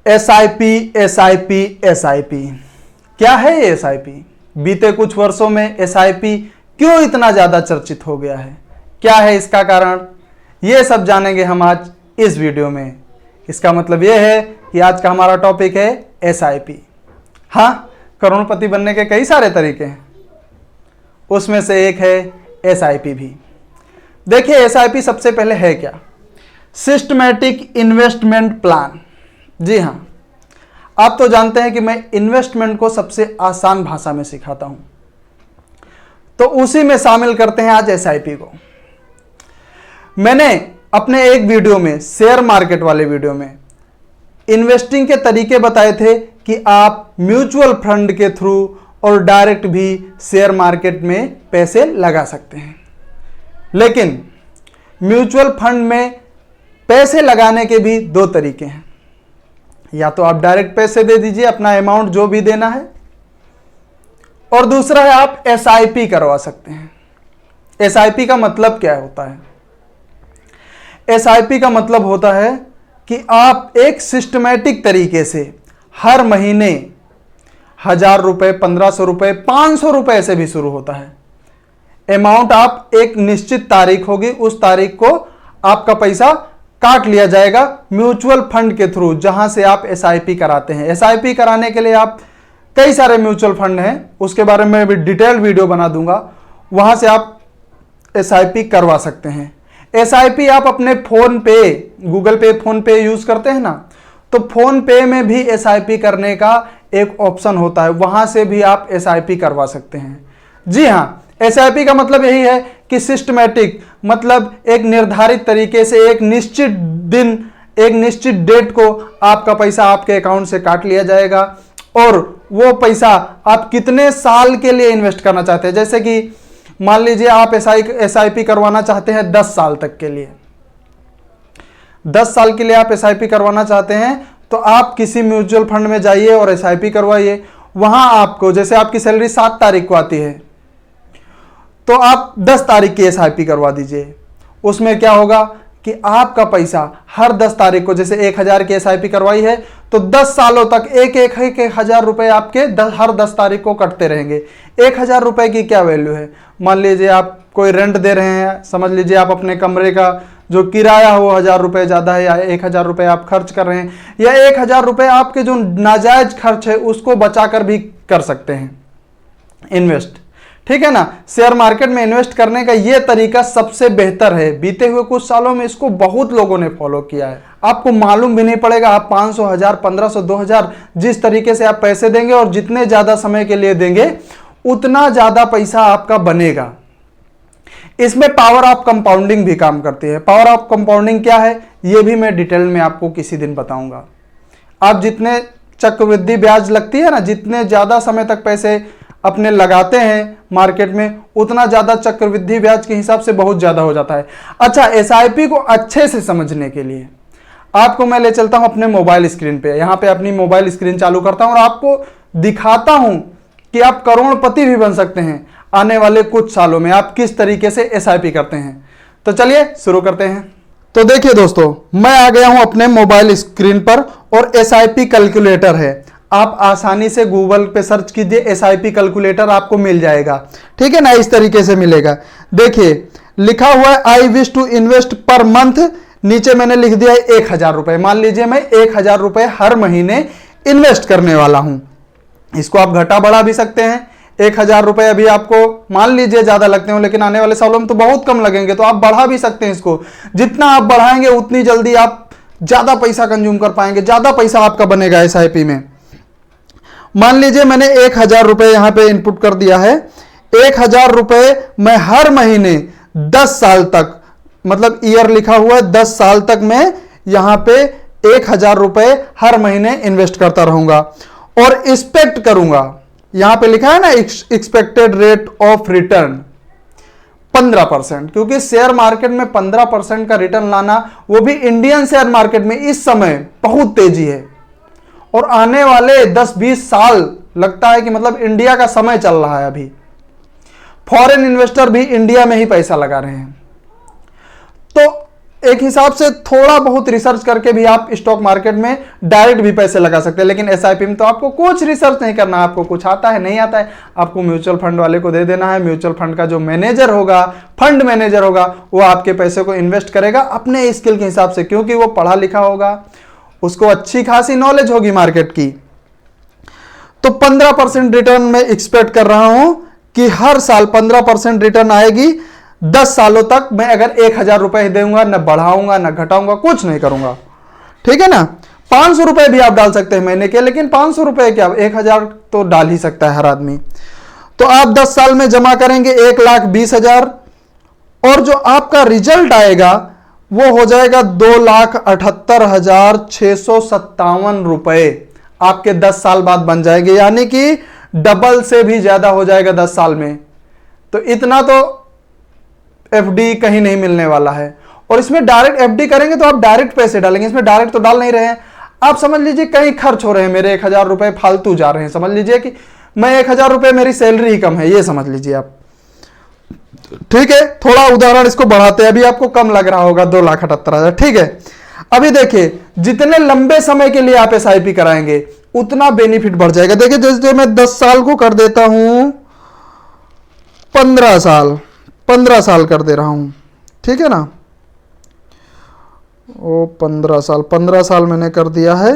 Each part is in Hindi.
एसआईपी एसआईपी एसआईपी, क्या है ये एसआईपी? बीते कुछ वर्षों में एसआईपी क्यों इतना ज्यादा चर्चित हो गया है? क्या है इसका कारण? ये सब जानेंगे हम आज इस वीडियो में। इसका मतलब ये है कि आज का हमारा टॉपिक है एसआईपी। हाँ, करोड़पति बनने के कई सारे तरीके हैं, उसमें से एक है एसआईपी भी। देखिए, एसआईपी सबसे पहले है क्या? Systematic investment plan. जी हाँ, आप तो जानते हैं कि मैं इन्वेस्टमेंट को सबसे आसान भाषा में सिखाता हूं, तो उसी में शामिल करते हैं आज एसआईपी को। मैंने अपने एक वीडियो में, शेयर मार्केट वाले वीडियो में, इन्वेस्टिंग के तरीके बताए थे कि आप म्यूचुअल फंड के थ्रू और डायरेक्ट भी शेयर मार्केट में पैसे लगा सकते हैं। लेकिन म्यूचुअल फंड में पैसे लगाने के भी दो तरीके हैं। या तो आप डायरेक्ट पैसे दे दीजिए, अपना अमाउंट जो भी देना है, और दूसरा है आप एसआईपी करवा सकते हैं। एसआईपी का मतलब क्या होता है? एसआईपी का मतलब होता है कि आप एक सिस्टमैटिक तरीके से हर महीने 1000 रुपए, 1500 रुपए, 500 रुपए से भी शुरू होता है। अमाउंट आप एक निश्चित तारीख होगी, उस तारीख को आपका पैसा काट लिया जाएगा म्यूचुअल फंड के थ्रू, जहां से आप एसआईपी कराते हैं। एसआईपी कराने के लिए आप कई सारे म्यूचुअल फंड हैं, उसके बारे में भी डिटेल वीडियो बना दूंगा, वहां से आप एसआईपी करवा सकते हैं। एसआईपी आप अपने फोन पे, गूगल पे, फोन पे यूज करते हैं ना, तो फोन पे में भी एसआईपी करने का एक ऑप्शन होता है, वहां से भी आप एसआईपी करवा सकते हैं। जी हाँ, एसआईपी का मतलब यही है कि सिस्टमैटिक, मतलब एक निर्धारित तरीके से एक निश्चित दिन, एक निश्चित डेट को आपका पैसा आपके अकाउंट से काट लिया जाएगा, और वो पैसा आप कितने साल के लिए इन्वेस्ट करना चाहते हैं। जैसे कि मान लीजिए आप एसआईपी करवाना चाहते हैं 10 साल तक के लिए, 10 साल के लिए आप एसआईपी करवाना चाहते हैं, तो आप किसी म्यूचुअल फंड में जाइए और एसआईपी करवाइए। वहां आपको, जैसे आपकी सैलरी 7 तारीख को आती है, तो आप 10 तारीख की एसआईपी करवा दीजिए। उसमें क्या होगा कि आपका पैसा हर 10 तारीख को, जैसे 1000 की एसआईपी करवाई है, तो 10 सालों तक एक हजार रुपए आपके हर 10 तारीख को कटते रहेंगे। 1000 रुपए की क्या वैल्यू है? मान लीजिए आप कोई रेंट दे रहे हैं, समझ लीजिए आप अपने कमरे का जो किराया हो 1000 रुपए ज्यादा है, या 1000 रुपए आप खर्च कर रहे हैं, या 1000 रुपए आपके जो नाजायज खर्च है उसको बचाकर भी कर सकते हैं इन्वेस्ट। ठीक है ना? शेयर मार्केट में इन्वेस्ट करने का यह तरीका सबसे बेहतर है। बीते हुए कुछ सालों में इसको बहुत लोगों ने फॉलो किया है। आपको मालूम भी नहीं पड़ेगा, आप 500, 1000, 1500, 2000 जिस तरीके से आप पैसे देंगे और जितने ज्यादा समय के लिए देंगे, उतना ज्यादा पैसा आपका बनेगा। इसमें पावर ऑफ कंपाउंडिंग भी काम करती है। पावर ऑफ कंपाउंडिंग क्या है, यह भी मैं डिटेल में आपको किसी दिन बताऊंगा। आप जितने चक्रवृद्धि ब्याज लगती है ना, जितने ज्यादा समय तक पैसे अपने लगाते हैं मार्केट में, उतना ज्यादा चक्रवृद्धि ब्याज के हिसाब से बहुत ज्यादा हो जाता है। अच्छा, एसआईपी को अच्छे से समझने के लिए आपको मैं ले चलता हूं अपने मोबाइल स्क्रीन पे। यहां पे अपनी मोबाइल स्क्रीन चालू करता हूं और आपको दिखाता हूं कि आप करोड़पति भी बन सकते हैं आने वाले कुछ सालों में, आप किस तरीके से एसआईपी करते हैं। तो चलिए शुरू करते हैं। तो देखिए दोस्तों, मैं आ गया हूं अपने मोबाइल स्क्रीन पर, और एसआईपी कैलकुलेटर है। आप आसानी से गूगल पे सर्च कीजिए, एसआईपी कैलकुलेटर आपको मिल जाएगा। ठीक है ना? इस तरीके से मिलेगा। देखिए, लिखा हुआ है I wish to invest per month, नीचे मैंने लिख दिया है 1000 रुपए। मान लीजिए मैं 1000 रुपए हर महीने इन्वेस्ट करने वाला हूं। इसको आप घटा बढ़ा भी सकते हैं। 1000 रुपए अभी आपको मान लीजिए ज्यादा लगते हो, लेकिन आने वाले सालों में तो बहुत कम लगेंगे, तो आप बढ़ा भी सकते हैं इसको। जितना आप बढ़ाएंगे उतनी जल्दी आप ज्यादा पैसा कंज्यूम कर पाएंगे, ज्यादा पैसा आपका बनेगा एसआईपी में। मान लीजिए मैंने 1000 रुपए यहां पे इनपुट कर दिया है। 1000 रुपए मैं हर महीने 10 साल तक, मतलब ईयर लिखा हुआ है, 10 साल तक मैं यहां पे 1000 रुपए हर महीने इन्वेस्ट करता रहूंगा और एक्सपेक्ट करूंगा। यहां पे लिखा है ना एक्सपेक्टेड रेट ऑफ रिटर्न 15%, क्योंकि शेयर मार्केट में 15% का रिटर्न लाना, वो भी इंडियन शेयर मार्केट में इस समय बहुत तेजी है, और आने वाले 10-20 साल लगता है कि मतलब इंडिया का समय चल रहा है अभी। फॉरेन इन्वेस्टर भी इंडिया में ही पैसा लगा रहे हैं। तो एक हिसाब से थोड़ा बहुत रिसर्च करके भी आप स्टॉक मार्केट में डायरेक्ट भी पैसे लगा सकते हैं, लेकिन एसआईपी में तो आपको कुछ रिसर्च नहीं करना, आपको कुछ आता है नहीं आता है, आपको म्यूचुअल फंड वाले को दे देना है। म्यूचुअल फंड का जो मैनेजर होगा, फंड मैनेजर होगा, वो आपके पैसे को इन्वेस्ट करेगा अपने स्किल के हिसाब से, क्योंकि वो पढ़ा लिखा होगा, उसको अच्छी खासी नॉलेज होगी मार्केट की। तो 15% रिटर्न में एक्सपेक्ट कर रहा हूं कि हर साल 15% रिटर्न आएगी। 10 सालों तक मैं अगर 1000 रुपए दूंगा, न बढ़ाऊंगा न घटाऊंगा, कुछ नहीं करूंगा, ठीक है ना। 500 रुपए भी आप डाल सकते हैं महीने के, लेकिन 500 रुपए क्या, 1000 तो डाल ही सकता है हर आदमी। तो आप 10 साल में जमा करेंगे 1,20,000 और जो आपका रिजल्ट आएगा वो हो जाएगा 2,78,657 रुपए आपके 10 साल बाद बन जाएंगे, यानी कि डबल से भी ज्यादा हो जाएगा 10 साल में। तो इतना तो एफडी कहीं नहीं मिलने वाला है। और इसमें डायरेक्ट एफडी करेंगे तो आप डायरेक्ट पैसे डालेंगे, इसमें डायरेक्ट तो डाल नहीं रहे हैं। आप समझ लीजिए कहीं खर्च हो रहे हैं, मेरे 1000 रुपए फालतू जा रहे हैं। समझ लीजिए कि मैं 1000 रुपए, मेरी सैलरी ही कम है, ये समझ लीजिए आप, ठीक है। थोड़ा उदाहरण इसको बढ़ाते हैं, अभी आपको कम लग रहा होगा 2,78,000, ठीक है। अभी देखिए जितने लंबे समय के लिए आप एसआईपी कराएंगे उतना बेनिफिट बढ़ जाएगा। देखिए जैसे मैं 10 साल को कर देता हूं 15 साल कर दे रहा हूं, ठीक है ना। ओ 15 साल मैंने कर दिया है।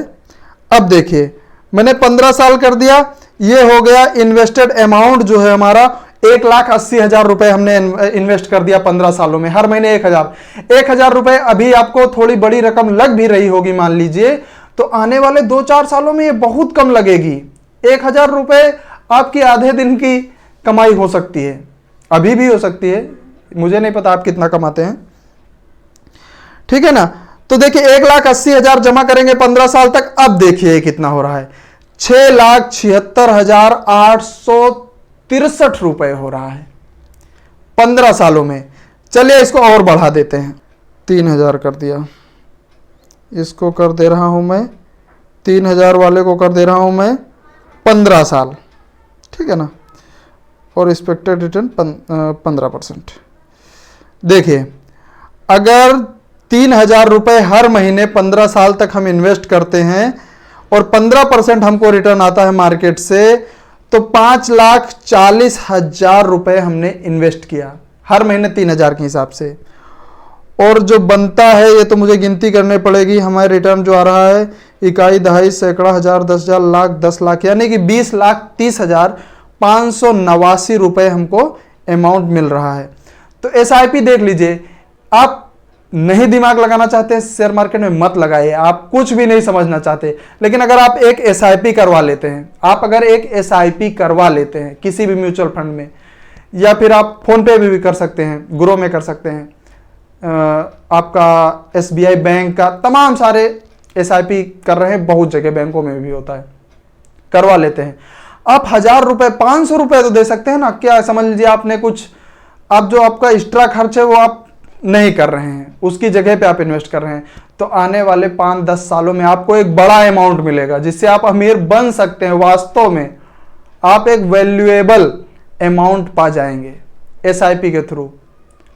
अब देखिए मैंने 15 साल कर दिया, ये हो गया इन्वेस्टेड अमाउंट जो है हमारा 1,80,000 रुपए हमने इन्वेस्ट कर दिया 15 सालों में, हर महीने 1,000 रुपए। अभी आपको थोड़ी बड़ी रकम लग भी रही होगी मान लीजिए, तो आने वाले 2-4 सालों में ये बहुत कम लगेगी। 1,000 रुपए आपकी आधे दिन की कमाई हो सकती है, अभी भी हो सकती है, मुझे नहीं पता आप कितना कमाते हैं, ठीक है ना। तो देखिए 1,80,000 जमा करेंगे 15 साल तक। अब देखिए कितना हो रहा है, 6,76,863 रुपए हो रहा है 15 सालों में। चलिए इसको और बढ़ा देते हैं, 3,000 कर दिया, इसको कर दे रहा हूं मैं 3,000 वाले को कर दे रहा हूं मैं 15 साल, ठीक है ना। और एक्सपेक्टेड रिटर्न 15%। देखिए अगर 3,000 रुपए हर महीने 15 साल तक हम इन्वेस्ट करते हैं और 15% हमको रिटर्न आता है मार्केट से, तो 5,40,000 रुपए हमने इन्वेस्ट किया हर महीने 3,000 के हिसाब से। और जो बनता है ये तो मुझे गिनती करनी पड़ेगी, हमारे रिटर्न जो आ रहा है इकाई, दहाई, सैकड़ा, हजार, 10,000, लाख, 10 लाख, यानी कि 20,30,589 रुपए हमको अमाउंट मिल रहा है। तो एसआईपी देख लीजिए, आप नहीं दिमाग लगाना चाहते शेयर मार्केट में मत लगाइए, आप कुछ भी नहीं समझना चाहते, लेकिन अगर आप एक एसआईपी करवा लेते हैं, आप अगर एक एसआईपी करवा लेते हैं किसी भी म्यूचुअल फंड में, या फिर आप फोन पे भी कर सकते हैं, ग्रो में कर सकते हैं, आपका एसबीआई बैंक का तमाम सारे एसआईपी कर रहे हैं, बहुत जगह बैंकों में भी होता है, करवा लेते हैं। आप 1,000 रुपए 500 रुपए तो दे सकते हैं ना, क्या समझ लीजिए आपने कुछ, आप जो आपका एक्स्ट्रा खर्च है वो आप नहीं कर रहे हैं, उसकी जगह पे आप इन्वेस्ट कर रहे हैं, तो आने वाले 5-10 सालों में आपको एक बड़ा अमाउंट मिलेगा जिससे आप अमीर बन सकते हैं। वास्तव में आप एक वैल्यूएबल अमाउंट पा जाएंगे एसआईपी के थ्रू।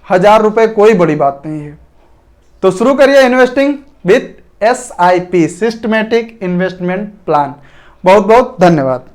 1,000 रुपए कोई बड़ी बात नहीं है। तो शुरू करिए investing with SIP, systematic investment plan. बहुत बहुत धन्यवाद।